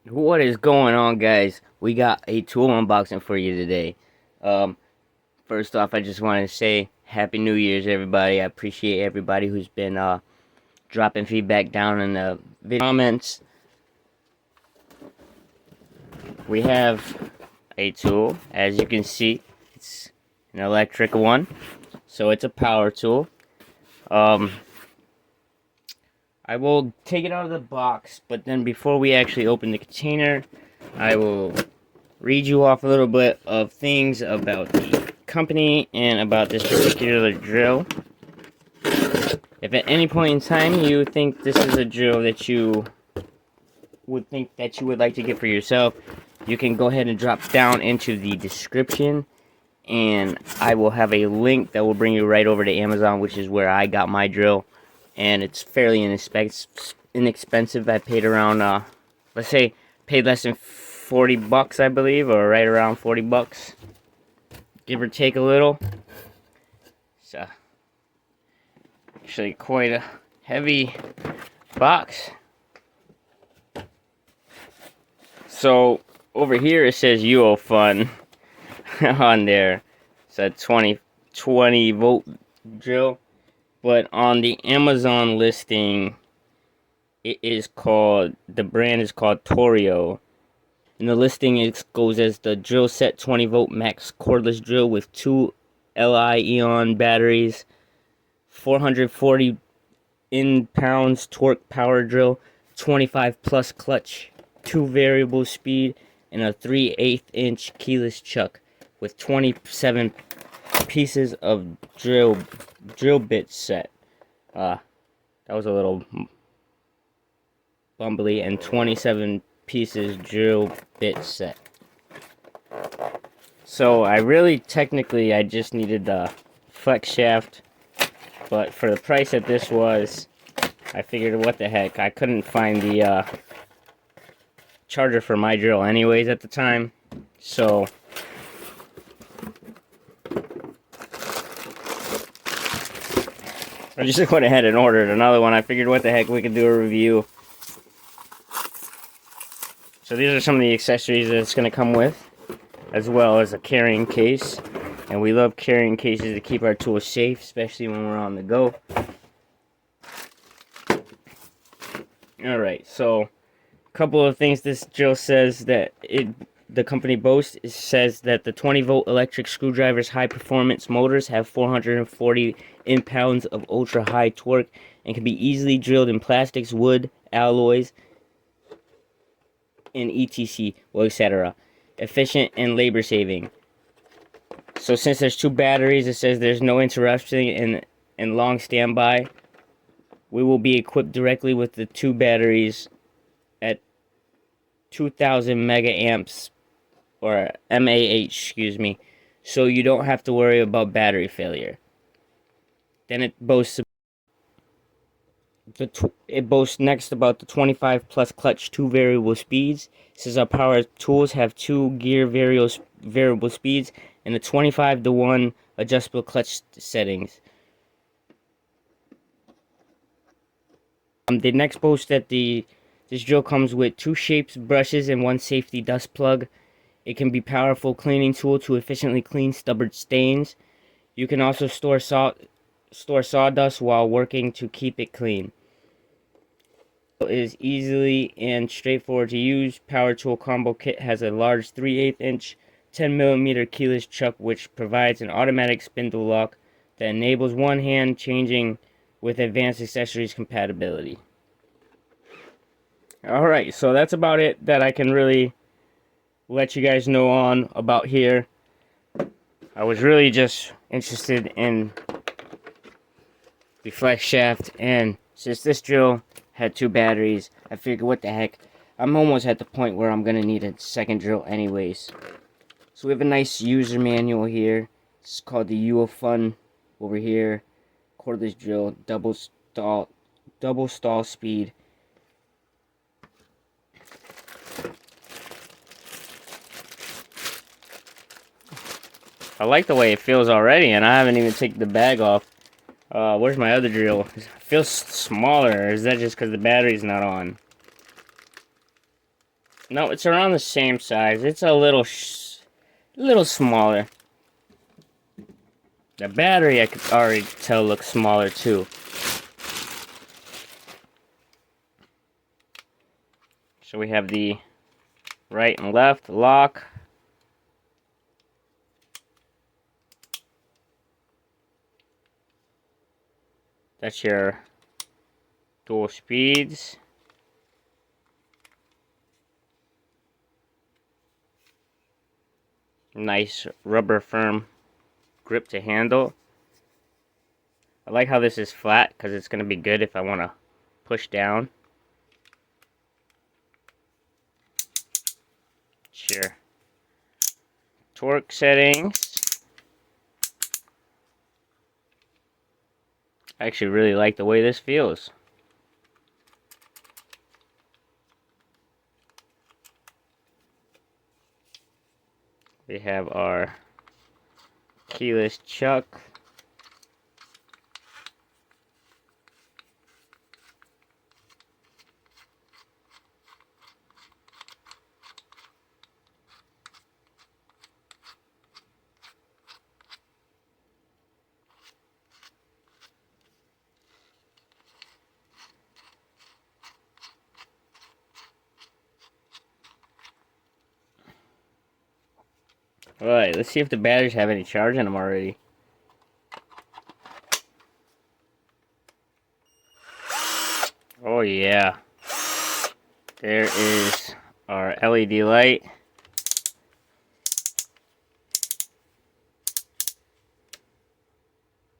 What is going on, guys? We got a tool unboxing for you today. Um, First off, I just want to say Happy New Year's, everybody. I appreciate everybody who's been dropping feedback down in the video comments. We have a tool, as you can see. It's an electric one, so it's a power tool. I will take it out of the box, but then before we actually open the container, I will read you off a little bit of things about the company and about this particular drill. If at any point in time you think this is a drill that you would like to get for yourself, you can go ahead and drop down into the description, and I will have a link that will bring you right over to Amazon, which is where I got my drill, and it's fairly inexpensive. I paid around let's say paid less than 40 bucks, I believe, or right around 40 bucks, give or take a little. It's actually quite a heavy box. So over here it says UOFUN on there. It's a 20 volt drill, but on the Amazon listing the brand is called Toryo. In the listing, it goes as the drill set 20 volt max cordless drill with 2 Li-ion batteries, 440 in-pounds torque power drill, 25 plus clutch, 2 variable speed, and a 3/8 inch keyless chuck with 27 pieces of drill bit set. That was a little bumbly, and 27 pieces drill bit set. So I just needed the flex shaft, but for the price that this was, I figured, what the heck, I couldn't find the charger for my drill anyways at the time, so I just went ahead and ordered another one. I figured, what the heck, we could do a review. So these are some of the accessories that it's going to come with, as well as a carrying case. And we love carrying cases to keep our tools safe, especially when we're on the go. Alright, so a couple of things this drill says that the company boasts. It says that the 20 volt electric screwdriver's high performance motors have 440 in-pounds of ultra high torque and can be easily drilled in plastics, wood, alloys, and etc. well, etc. Efficient and labor saving. So since there's 2 batteries, it says there's no interruption and long standby. We will be equipped directly with the 2 batteries at 2000 mega amps, or mAh, excuse me, so you don't have to worry about battery failure. Then it boasts next about the 25 plus clutch, 2 variable speeds. It says our power tools have 2 gear variable speeds and a 25-to-1 adjustable clutch settings. They next boast that this drill comes with 2 shapes, brushes, and 1 safety dust plug. It can be a powerful cleaning tool to efficiently clean stubborn stains. You can also store sawdust while working to keep it clean. It is easily and straightforward to use. Power tool combo kit has a large 3/8 inch 10mm keyless chuck, which provides an automatic spindle lock that enables one hand changing with advanced accessories compatibility. Alright, so that's about it that I can really let you guys know on about here. I was really just interested in the flex shaft, and since this drill had 2 batteries, I figured, what the heck, I'm almost at the point where I'm gonna need a second drill anyways. So we have a nice user manual here. It's called the UOFUN over here. Cordless drill, double stall speed. I like the way it feels already, and I haven't even taken the bag off. Where's my other drill? It feels smaller, or is that just because the battery's not on? No, it's around the same size. It's a little smaller. The battery I could already tell looks smaller too. So we have the right and left lock. That's your dual speeds. Nice rubber firm grip to handle. I like how this is flat because it's going to be good if I want to push down. Sure. Torque settings. I actually really like the way this feels. We have our keyless chuck. Alright, let's see if the batteries have any charge in them already. Oh yeah. There is our LED light.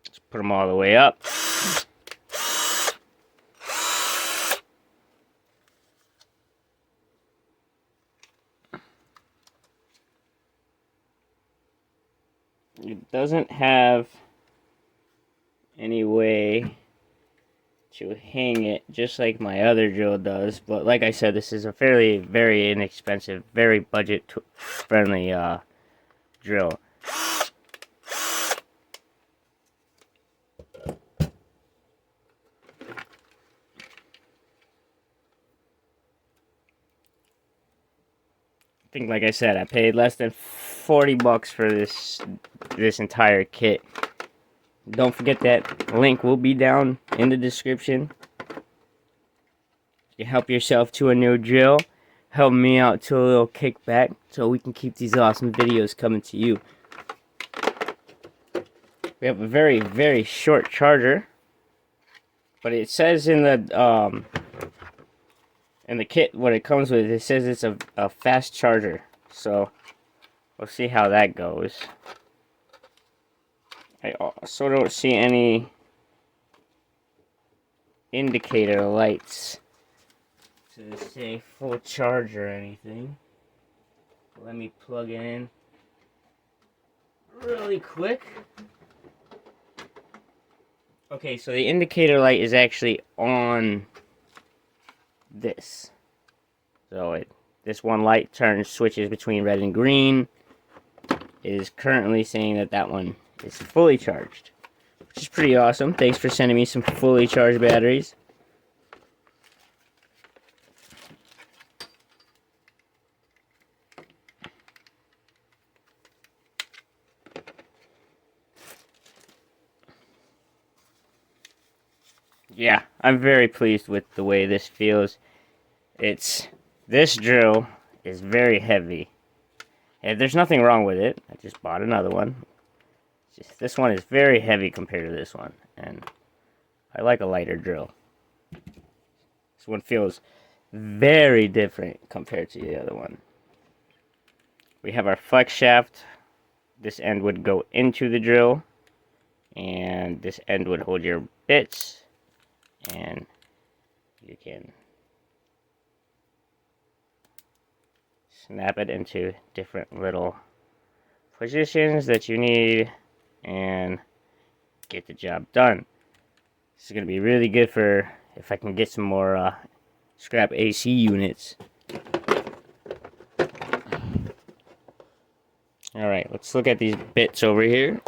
Let's put them all the way up. It doesn't have any way to hang it just like my other drill does, but like I said, this is a very inexpensive, very budget friendly drill. I think, like I said, I paid less than 40 bucks for this entire kit. Don't forget that link will be down in the description. You help yourself to a new drill. Help me out to a little kickback so we can keep these awesome videos coming to you. We have a very short charger, but it says in the kit what it comes with. It says it's a fast charger, so we'll see how that goes. I also don't see any indicator lights to say full charge or anything. Let me plug it in really quick. Okay, so the indicator light is actually on this. So this one light switches between red and green. It is currently saying that one is fully charged, which is pretty awesome. Thanks for sending me some fully charged batteries. Yeah, I'm very pleased with the way this feels. This drill is very heavy. And there's nothing wrong with it. I just bought another one. This one is very heavy compared to this one, and I like a lighter drill. This one feels very different compared to the other one. We have our flex shaft. This end would go into the drill, and this end would hold your bits, and you can snap it into different little positions that you need and get the job done. This is going to be really good for if I can get some more scrap AC units. Alright, let's look at these bits over here.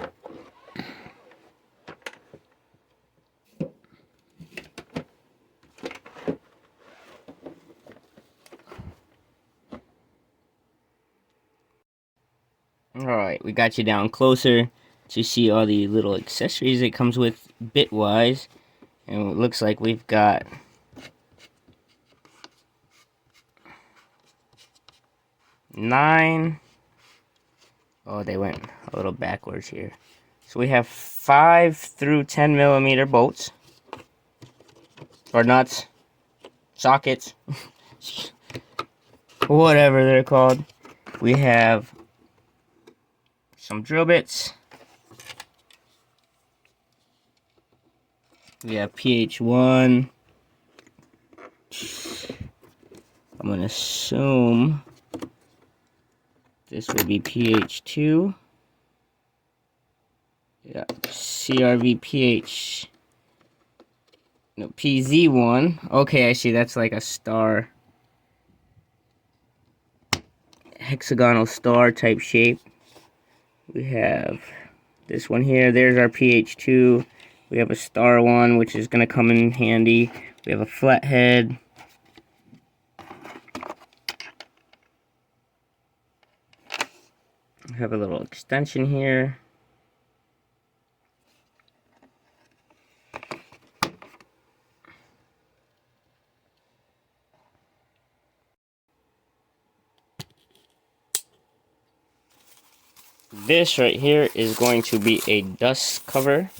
Alright, we got you down closer to see all the little accessories it comes with bit-wise. And it looks like we've got nine. Oh, they went a little backwards here. So we have 5 through 10 millimeter bolts. Or nuts. Sockets. Whatever they're called. We have some drill bits. We have PH1. I'm going to assume this will be PH2. Yeah, CRV no, PZ1. Okay, I see, that's like a star. Hexagonal star type shape. We have this one here. There's our PH2. We have a star one, which is going to come in handy. We have a flathead. We have a little extension here. This right here is going to be a dust cover.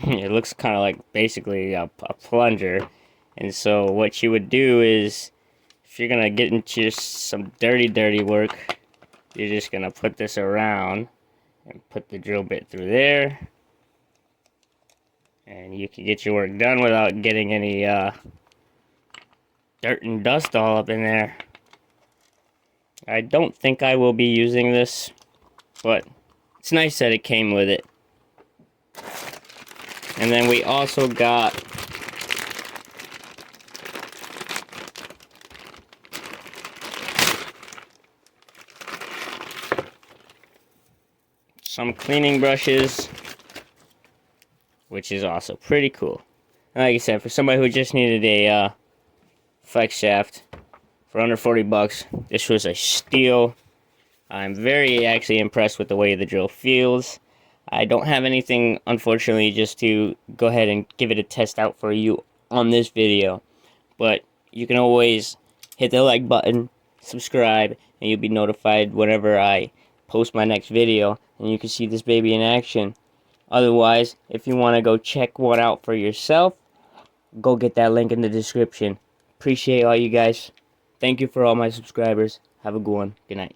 It looks kind of like basically a plunger. And so what you would do is, if you're going to get into some dirty work, you're just going to put this around and put the drill bit through there. And you can get your work done without getting any dirt and dust all up in there. I don't think I will be using this, but it's nice that it came with it. And then we also got some cleaning brushes, which is also pretty cool. And like I said, for somebody who just needed a flex shaft for under 40 bucks, this was a steal. I'm very actually impressed with the way the drill feels. I don't have anything, unfortunately, just to go ahead and give it a test out for you on this video. But you can always hit the like button, subscribe, and you'll be notified whenever I post my next video. And you can see this baby in action. Otherwise, if you want to go check one out for yourself, go get that link in the description. Appreciate all you guys. Thank you for all my subscribers. Have a good one. Good night.